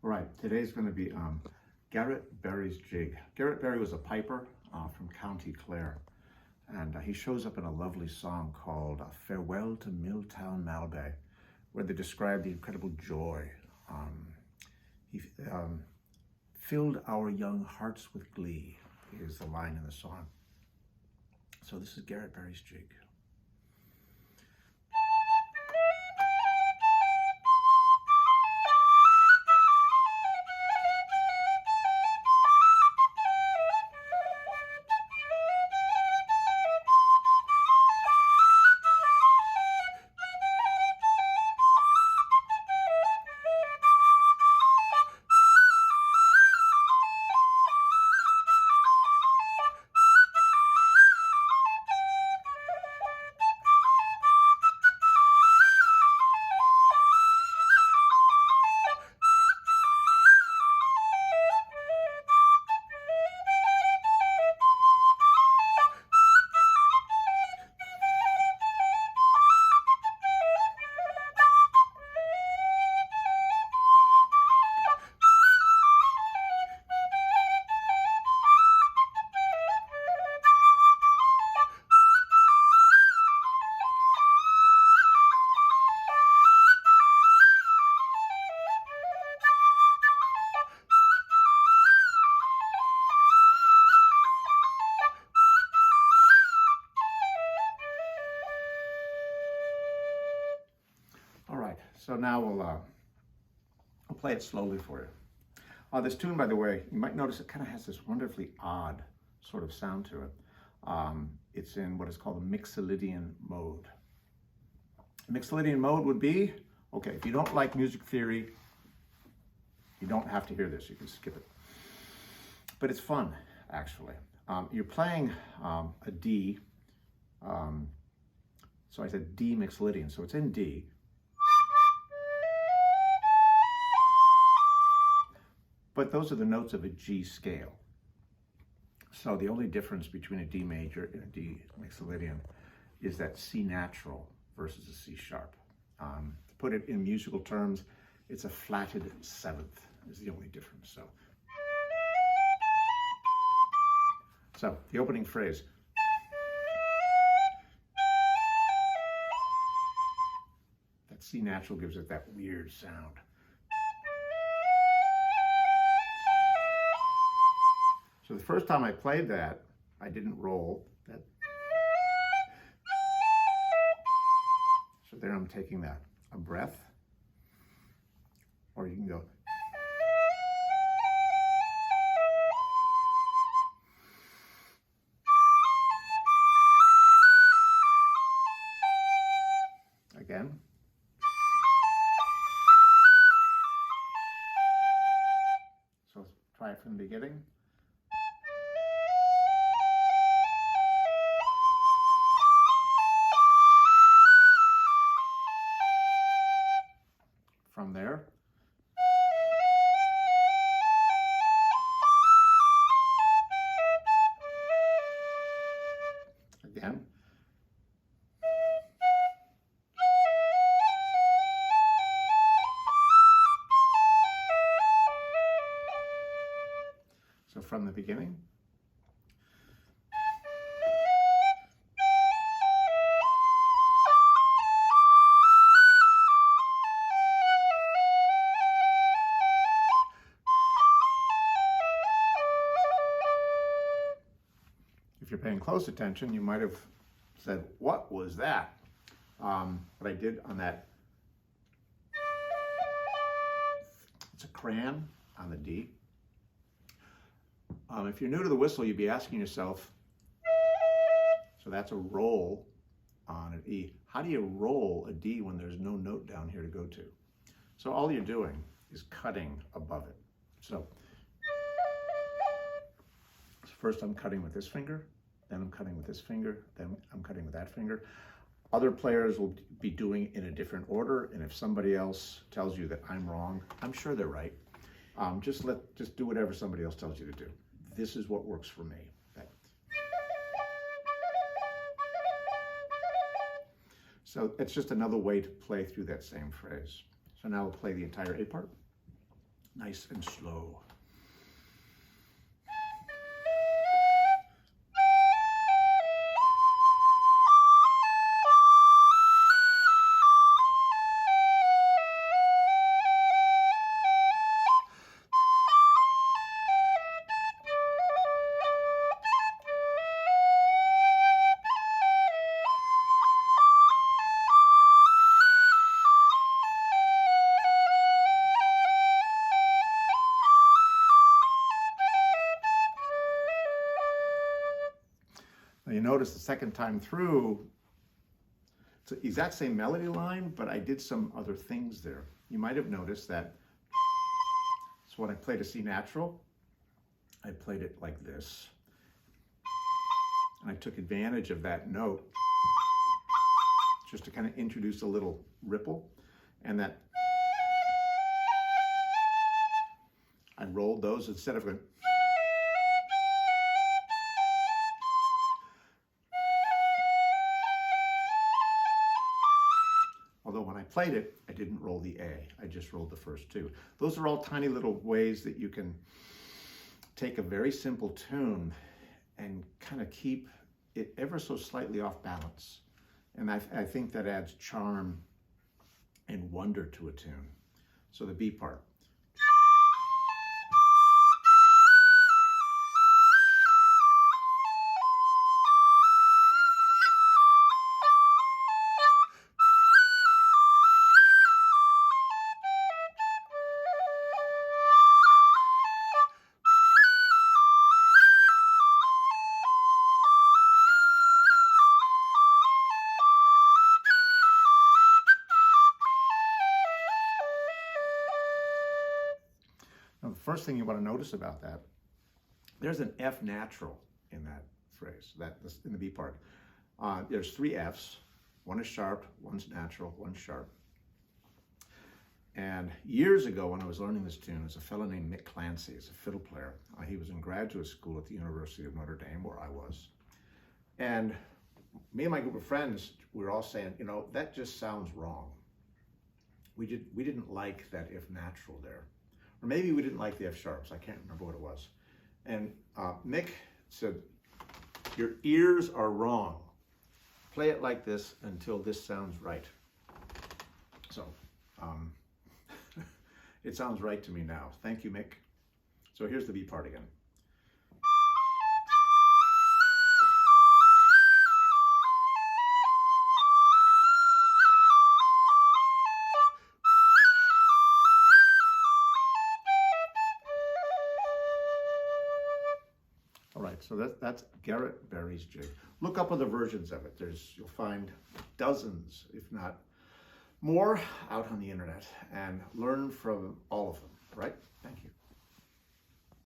All right, today's going to be Garret Barry's jig. Garret Barry was a piper from County Clare, and he shows up in a lovely song called Farewell to Milltown Malbay, where they describe the incredible joy. He filled our young hearts with glee, is the line in the song. So this is Garret Barry's jig. All right, so now we'll play it slowly for you. This tune, by the way, you might notice it kind of has this wonderfully odd sort of sound to it. It's in what is called a Mixolydian mode. Mixolydian mode would be, okay, if you don't like music theory, you don't have to hear this, you can skip it. But it's fun, actually. You're playing a D, so I said D Mixolydian, so it's in D. But those are the notes of a G scale. So the only difference between a D major and a D Mixolydian is that C natural versus a C sharp. To put it in musical terms, it's a flatted seventh is the only difference. So the opening phrase. That C natural gives it that weird sound. So the first time I played that, I didn't roll that. So there I'm taking that, a breath, or you can go. Again. So let's try it from the beginning. From there, again, so from the beginning. If you're paying close attention, you might have said, what was that? What I did on that, it's a crayon on the D. If you're new to the whistle, you'd be asking yourself, so that's a roll on an E. How do you roll a D when there's no note down here to go to? So all you're doing is cutting above it. So first I'm cutting with this finger, then I'm cutting with this finger, then I'm cutting with that finger. Other players will be doing in a different order, and if somebody else tells you that I'm wrong, I'm sure they're right. Just do whatever somebody else tells you to do. This is what works for me. Okay. So it's just another way to play through that same phrase. So now we'll play the entire A part. nice and slow. Now you notice the second time through, it's the exact same melody line, but I did some other things there. You might have noticed that, so when I played a C natural, I played it like this. And I took advantage of that note just to kind of introduce a little ripple. And that, I rolled those instead of going, although when I played it, I didn't roll the A, I just rolled the first two. Those are all tiny little ways that you can take a very simple tune and kind of keep it ever so slightly off balance. And I think that adds charm and wonder to a tune. So the B part. Now, the first thing you want to notice about that, there's an F natural in that phrase, in the B part. There's three Fs. One is sharp, one's natural, one's sharp. And years ago when I was learning this tune, there's a fellow named Mick Clancy, he's a fiddle player. He was in graduate school at the University of Notre Dame, where I was. And me and my group of friends, we were all saying, you know, that just sounds wrong. We didn't like that F natural there. Or maybe we didn't like the F sharps, I can't remember what it was. And Mick said, your ears are wrong. Play it like this until this sounds right. So, it sounds right to me now. Thank you, Mick. So here's the B part again. All right, so that's Garret Barry's jig. Look up other versions of it. You'll find dozens, if not more, out on the internet, and learn from all of them, right? Thank you.